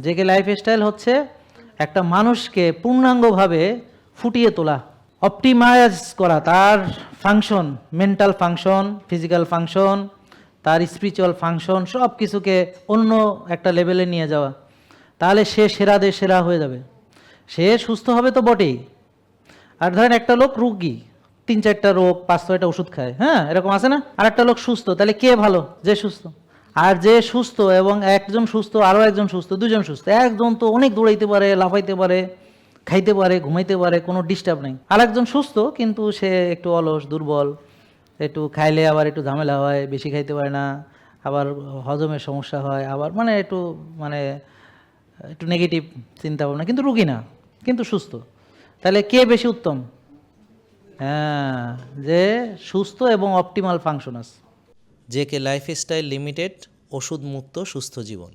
JK lifestyle হচ্ছে একটা মানুষকে পূর্ণাঙ্গভাবে ফুটিয়ে তোলা, অপটিমাইজ করা, তার function, mental function, physical function, তার স্পিরিচুয়াল ফাংশন, সব কিছুকে অন্য একটা লেভেলে নিয়ে যাওয়া। তাহলে সে সেরাদের সেরা হয়ে যাবে। সে সুস্থ হবে তো বটেই। আর ধরেন একটা লোক রোগী, 3-4টা রোগ, 5-6টা ওষুধ খায়, হ্যাঁ, এরকম আছে না? আর একটা লোক সুস্থ, তাহলে কে ভালো? যে সুস্থ। আর যে সুস্থ এবং একজন সুস্থ, আরও একজন সুস্থ, দুজন সুস্থ। একজন তো অনেক দৌড়াইতে পারে, লাফাইতে পারে, খাইতে পারে, ঘুমাইতে পারে, কোনো ডিস্টার্ব নেই। আর একজন সুস্থ কিন্তু সে একটু অলস, দুর্বল, একটু খাইলে আবার একটু ঝামেলা হয়, বেশি খাইতে পারে না, আবার হজমের সমস্যা হয়, আবার মানে একটু নেগেটিভ চিন্তা ভাবনা, কিন্তু রুগী না, কিন্তু সুস্থ। তাহলে কে বেশি উত্তম? হ্যাঁ, যে সুস্থ এবং অপটিমাল ফাংশন আছে। জেকে লাইফস্টাইল লিমিটেড, ওষুধ মুক্ত সুস্থ জীবন।